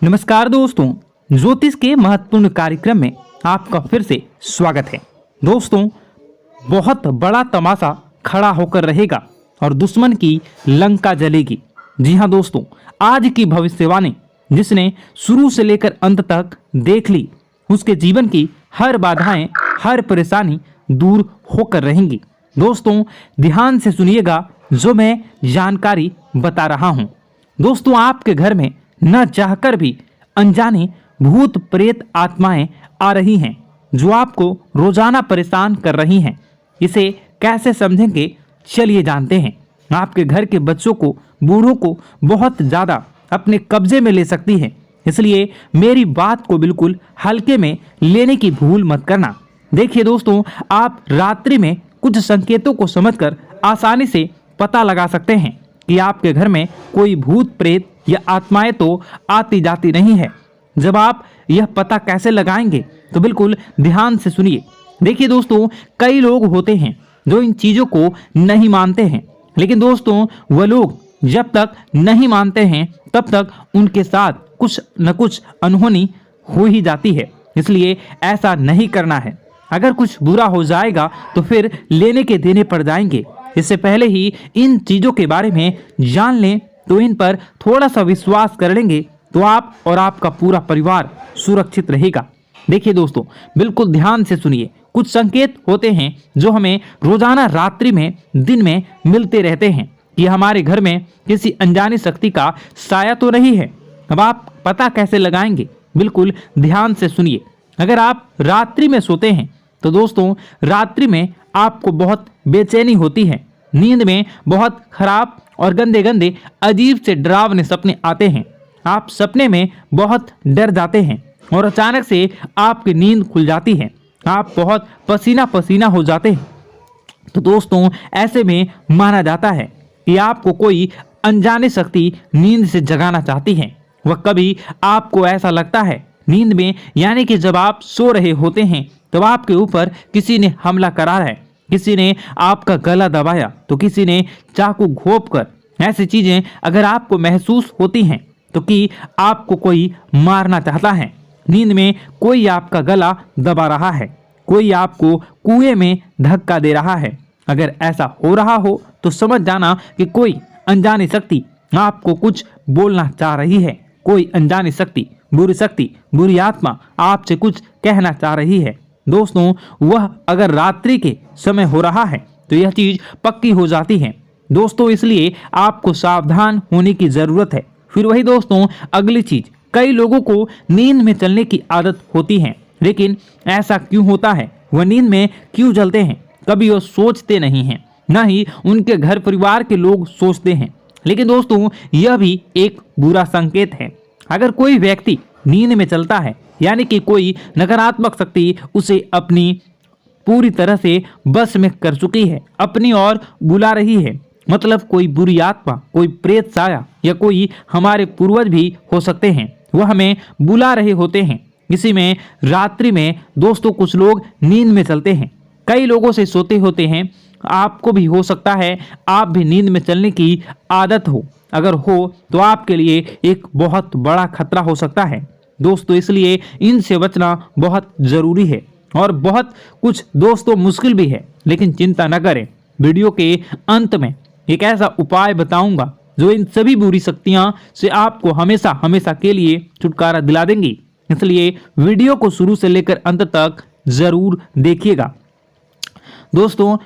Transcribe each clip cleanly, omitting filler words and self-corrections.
नमस्कार दोस्तों, ज्योतिष के महत्वपूर्ण कार्यक्रम में आपका फिर से स्वागत है। दोस्तों, बहुत बड़ा तमाशा खड़ा होकर रहेगा और दुश्मन की लंका जलेगी। जी हाँ दोस्तों, आज की भविष्यवाणी जिसने शुरू से लेकर अंत तक देख ली, उसके जीवन की हर बाधाएं, हर परेशानी दूर होकर रहेंगी। दोस्तों, ध्यान से सुनिएगा जो मैं जानकारी बता रहा हूँ। दोस्तों, आपके घर में न चाहकर भी अनजाने भूत प्रेत आत्माएं आ रही हैं जो आपको रोजाना परेशान कर रही हैं। इसे कैसे समझेंगे, चलिए जानते हैं। आपके घर के बच्चों को, बूढ़ों को बहुत ज़्यादा अपने कब्जे में ले सकती है, इसलिए मेरी बात को बिल्कुल हल्के में लेने की भूल मत करना। देखिए दोस्तों, आप रात्रि में कुछ संकेतों को समझकर आसानी से पता लगा सकते हैं कि आपके घर में कोई भूत प्रेत या आत्माएं तो आती जाती नहीं है। जब आप यह पता कैसे लगाएंगे तो बिल्कुल ध्यान से सुनिए। देखिए दोस्तों, कई लोग होते हैं जो इन चीज़ों को नहीं मानते हैं, लेकिन दोस्तों वह लोग जब तक नहीं मानते हैं तब तक उनके साथ कुछ न कुछ अनहोनी हो ही जाती है। इसलिए ऐसा नहीं करना है। अगर कुछ बुरा हो जाएगा तो फिर लेने के देने पड़ जाएंगे। इससे पहले ही इन चीज़ों के बारे में जान लें तो इन पर थोड़ा सा विश्वास कर लेंगे तो आप और आपका पूरा परिवार सुरक्षित रहेगा। देखिए दोस्तों, बिल्कुल ध्यान से सुनिए। कुछ संकेत होते हैं जो हमें रोजाना रात्रि में, दिन में मिलते रहते हैं कि हमारे घर में किसी अनजानी शक्ति का साया तो नहीं है। अब आप पता कैसे लगाएंगे, बिल्कुल ध्यान से सुनिए। अगर आप रात्रि में सोते हैं तो दोस्तों रात्रि में आपको बहुत बेचैनी होती है। नींद में बहुत खराब और गंदे गंदे अजीब से डरावने सपने आते हैं। आप सपने में बहुत डर जाते हैं और अचानक से आपकी नींद खुल जाती है। आप बहुत पसीना पसीना हो जाते हैं। तो दोस्तों ऐसे में माना जाता है कि आपको कोई अनजाने शक्ति नींद से जगाना चाहती है। वह कभी आपको ऐसा लगता है नींद में, यानी कि जब आप सो रहे होते हैं तब आपके ऊपर किसी ने हमला करा है, किसी ने आपका गला दबाया तो किसी ने चाकू घोंपकर। ऐसी चीजें अगर आपको महसूस होती हैं तो कि आपको कोई मारना चाहता है, नींद में कोई आपका गला दबा रहा है, कोई आपको कुएं में धक्का दे रहा है, अगर ऐसा हो रहा हो तो समझ जाना कि कोई अनजानी शक्ति आपको कुछ बोलना चाह रही है। कोई अनजानी शक्ति, बुरी आत्मा आपसे कुछ कहना चाह रही है। दोस्तों, वह अगर रात्रि के समय हो रहा है तो यह चीज पक्की हो जाती है। दोस्तों, इसलिए आपको सावधान होने की जरूरत है। फिर वही दोस्तों, अगली चीज, कई लोगों को नींद में चलने की आदत होती है, लेकिन ऐसा क्यों होता है, वह नींद में क्यों चलते हैं, कभी वह सोचते नहीं हैं, न ही उनके घर परिवार के लोग सोचते हैं। लेकिन दोस्तों यह भी एक बुरा संकेत है। अगर कोई व्यक्ति नींद में चलता है, यानी कि कोई नकारात्मक शक्ति उसे अपनी पूरी तरह से बस में कर चुकी है, अपनी ओर बुला रही है। मतलब कोई बुरी आत्मा, कोई प्रेत साया या कोई हमारे पूर्वज भी हो सकते हैं, वह हमें बुला रहे होते हैं। इसी में रात्रि में दोस्तों कुछ लोग नींद में चलते हैं, कई लोगों से सोते होते हैं। आपको भी हो सकता है आप भी नींद में चलने की आदत हो। अगर हो तो आपके लिए एक बहुत बड़ा खतरा हो सकता है दोस्तों। इसलिए इनसे बचना बहुत ज़रूरी है और बहुत कुछ दोस्तों मुश्किल भी है, लेकिन चिंता न करें। वीडियो के अंत में एक ऐसा उपाय बताऊंगा जो इन सभी बुरी शक्तियां से आपको हमेशा हमेशा के लिए छुटकारा दिला देंगी। इसलिए वीडियो को शुरू से लेकर अंत तक जरूर देखिएगा दोस्तों।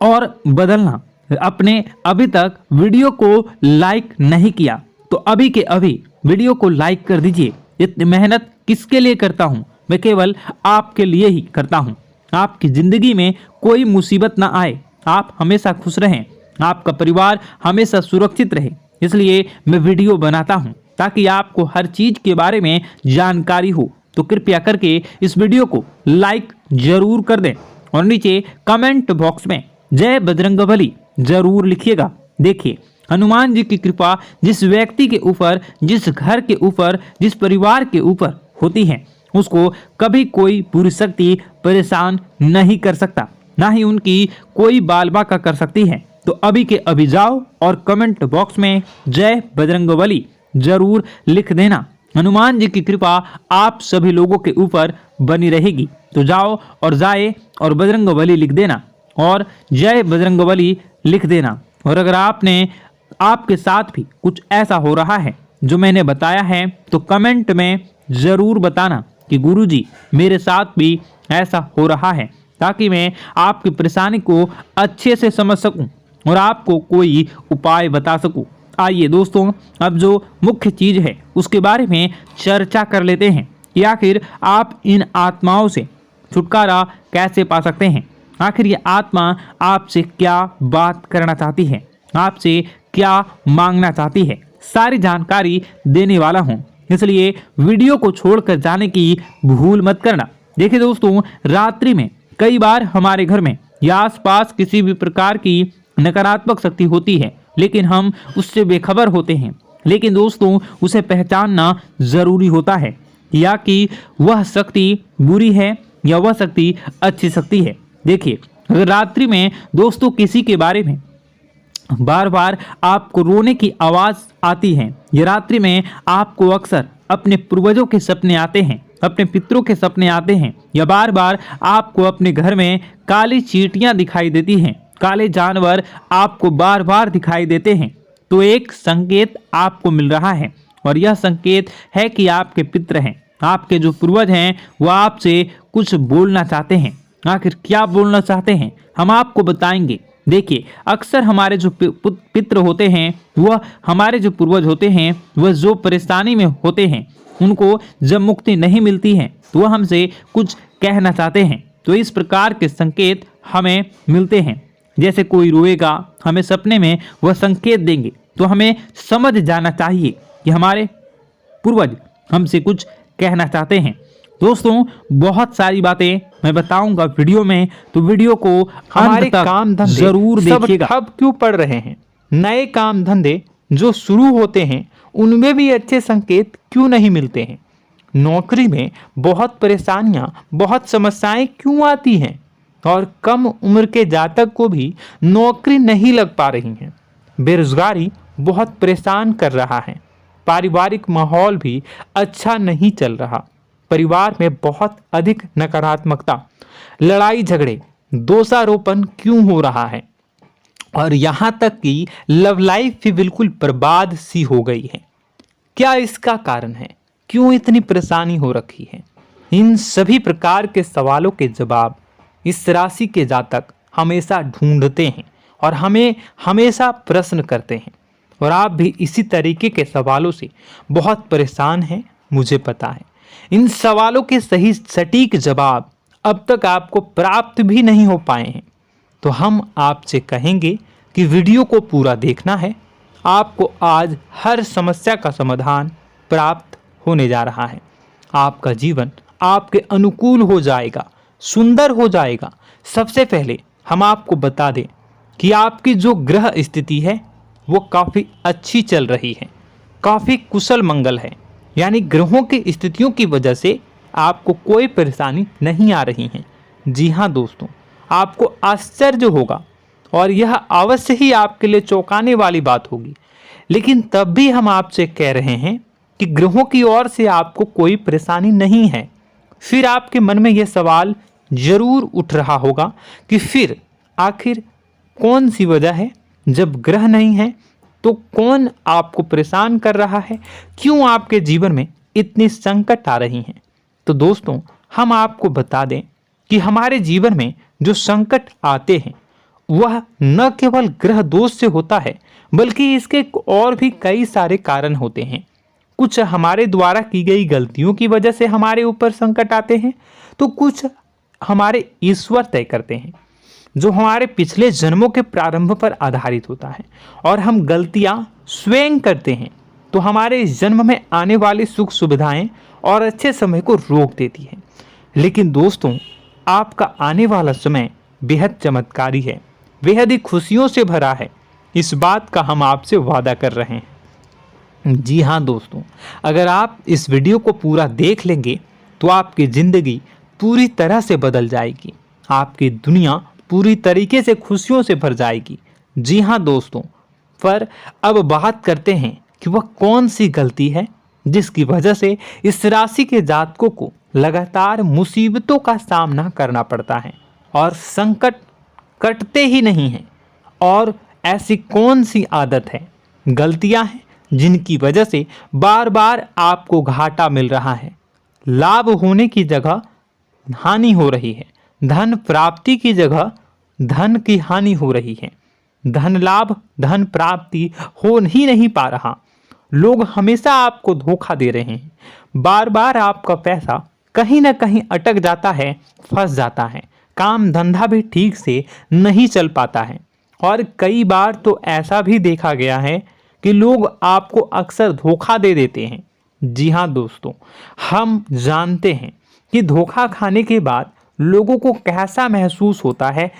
और बदलना, अपने अभी तक वीडियो को लाइक नहीं किया तो अभी के अभी वीडियो को लाइक कर दीजिए। इतनी मेहनत किसके लिए करता हूँ, मैं केवल आपके लिए ही करता हूँ। आपकी ज़िंदगी में कोई मुसीबत ना आए, आप हमेशा खुश रहें, आपका परिवार हमेशा सुरक्षित रहे। इसलिए मैं वीडियो बनाता हूँ ताकि आपको हर चीज़ के बारे में जानकारी हो। तो कृपया करके इस वीडियो को लाइक जरूर कर दें और नीचे कमेंट बॉक्स में जय बजरंगबली जरूर लिखिएगा। देखिए, हनुमान जी की कृपा जिस व्यक्ति के ऊपर, जिस घर के ऊपर, जिस परिवार के ऊपर होती है, उसको कभी कोई बुरी शक्ति परेशान नहीं कर सकता, ना ही उनकी कोई बाल बाका कर सकती है। तो अभी के अभी जाओ और कमेंट बॉक्स में जय बजरंगबली जरूर लिख देना। हनुमान जी की कृपा आप सभी लोगों के ऊपर बनी रहेगी। तो जाओ और जाए और बजरंगबली लिख देना और जय बजरंगबली लिख देना। और अगर आपके साथ भी कुछ ऐसा हो रहा है जो मैंने बताया है तो कमेंट में ज़रूर बताना कि गुरुजी मेरे साथ भी ऐसा हो रहा है, ताकि मैं आपकी परेशानी को अच्छे से समझ सकूं और आपको कोई उपाय बता सकूं। आइए दोस्तों, अब जो मुख्य चीज़ है उसके बारे में चर्चा कर लेते हैं कि आखिर आप इन आत्माओं से छुटकारा कैसे पा सकते हैं। आखिर ये आत्मा आपसे क्या बात करना चाहती है, आपसे क्या मांगना चाहती है, सारी जानकारी देने वाला हूँ, इसलिए वीडियो को छोड़कर जाने की भूल मत करना। देखिए दोस्तों, रात्रि में कई बार हमारे घर में या आसपास किसी भी प्रकार की नकारात्मक शक्ति होती है, लेकिन हम उससे बेखबर होते हैं। लेकिन दोस्तों, उसे पहचानना जरूरी होता है या कि वह शक्ति बुरी है या वह शक्ति अच्छी शक्ति है। देखिए, अगर रात्रि में दोस्तों किसी के बारे में बार बार आपको रोने की आवाज़ आती है, या रात्रि में आपको अक्सर अपने पूर्वजों के सपने आते हैं, अपने पितरों के सपने आते हैं, या बार बार आपको अपने घर में काली चींटियां दिखाई देती हैं, काले जानवर आपको बार बार दिखाई देते हैं, तो एक संकेत आपको मिल रहा है। और यह संकेत है कि आपके पितर हैं, आपके जो पूर्वज हैं, वो आपसे कुछ बोलना चाहते हैं। आखिर क्या बोलना चाहते हैं हम आपको बताएंगे। देखिए, अक्सर हमारे जो पितृ होते हैं, वह हमारे जो पूर्वज होते हैं, वह जो परेशानी में होते हैं, उनको जब मुक्ति नहीं मिलती है तो वह हमसे कुछ कहना चाहते हैं। तो इस प्रकार के संकेत हमें मिलते हैं। जैसे कोई रोएगा, हमें सपने में वह संकेत देंगे, तो हमें समझ जाना चाहिए कि हमारे पूर्वज हमसे कुछ कहना चाहते हैं। दोस्तों, बहुत सारी बातें मैं बताऊंगा वीडियो में, तो वीडियो को हमारे काम धंधे जरूर देखिएगा। ठप क्यों पड़ रहे हैं? नए काम धंधे जो शुरू होते हैं उनमें भी अच्छे संकेत क्यों नहीं मिलते हैं? नौकरी में बहुत परेशानियां, बहुत समस्याएं क्यों आती हैं? और कम उम्र के जातक को भी नौकरी नहीं लग पा रही हैं। बेरोजगारी बहुत परेशान कर रहा है। पारिवारिक माहौल भी अच्छा नहीं चल रहा। परिवार में बहुत अधिक नकारात्मकता, लड़ाई झगड़े, दोषारोपण क्यों हो रहा है? और यहाँ तक कि लव लाइफ भी बिल्कुल बर्बाद सी हो गई है। क्या इसका कारण है? क्यों इतनी परेशानी हो रखी है? इन सभी प्रकार के सवालों के जवाब इस राशि के जातक हमेशा ढूंढते हैं और हमें हमेशा प्रश्न करते हैं। और आप भी इसी तरीके के सवालों से बहुत परेशान हैं, मुझे पता है। इन सवालों के सही सटीक जवाब अब तक आपको प्राप्त भी नहीं हो पाए हैं, तो हम आपसे कहेंगे कि वीडियो को पूरा देखना है। आपको आज हर समस्या का समाधान प्राप्त होने जा रहा है। आपका जीवन आपके अनुकूल हो जाएगा, सुंदर हो जाएगा। सबसे पहले हम आपको बता दें कि आपकी जो ग्रह स्थिति है वो काफ़ी अच्छी चल रही है, काफ़ी कुशल मंगल है। यानी ग्रहों की स्थितियों की वजह से आपको कोई परेशानी नहीं आ रही है। जी हाँ दोस्तों, आपको आश्चर्य होगा और यह अवश्य ही आपके लिए चौंकाने वाली बात होगी। लेकिन तब भी हम आपसे कह रहे हैं कि ग्रहों की ओर से आपको कोई परेशानी नहीं है। फिर आपके मन में यह सवाल जरूर उठ रहा होगा कि फिर आखिर कौन सी वजह है? जब ग्रह नहीं है तो कौन आपको परेशान कर रहा है? क्यों आपके जीवन में इतनी संकट आ रही हैं? तो दोस्तों, हम आपको बता दें कि हमारे जीवन में जो संकट आते हैं वह न केवल ग्रह दोष से होता है, बल्कि इसके और भी कई सारे कारण होते हैं। कुछ हमारे द्वारा की गई गलतियों की वजह से हमारे ऊपर संकट आते हैं, तो कुछ हमारे ईश्वर तय करते हैं, जो हमारे पिछले जन्मों के प्रारंभ पर आधारित होता है। और हम गलतियां स्वयं करते हैं तो हमारे इस जन्म में आने वाली सुख सुविधाएं और अच्छे समय को रोक देती है। लेकिन दोस्तों, आपका आने वाला समय बेहद चमत्कारी है, बेहद ही खुशियों से भरा है। इस बात का हम आपसे वादा कर रहे हैं। जी हाँ दोस्तों, अगर आप इस वीडियो को पूरा देख लेंगे तो आपकी ज़िंदगी पूरी तरह से बदल जाएगी। आपकी दुनिया पूरी तरीके से खुशियों से भर जाएगी। जी हाँ दोस्तों, पर अब बात करते हैं कि वह कौन सी गलती है जिसकी वजह से इस राशि के जातकों को लगातार मुसीबतों का सामना करना पड़ता है और संकट कटते ही नहीं हैं। और ऐसी कौन सी आदत है, गलतियां हैं जिनकी वजह से बार बार आपको घाटा मिल रहा है, लाभ होने की जगह हानि हो रही है, धन प्राप्ति की जगह धन की हानि हो रही है, धन लाभ धन प्राप्ति हो ही नहीं पा रहा, लोग हमेशा आपको धोखा दे रहे हैं, बार बार आपका पैसा कहीं ना कहीं अटक जाता है, फंस जाता है, काम धंधा भी ठीक से नहीं चल पाता है। और कई बार तो ऐसा भी देखा गया है कि लोग आपको अक्सर धोखा दे देते हैं। जी हाँ दोस्तों, हम जानते हैं कि धोखा खाने के बाद लोगों को कैसा महसूस होता है,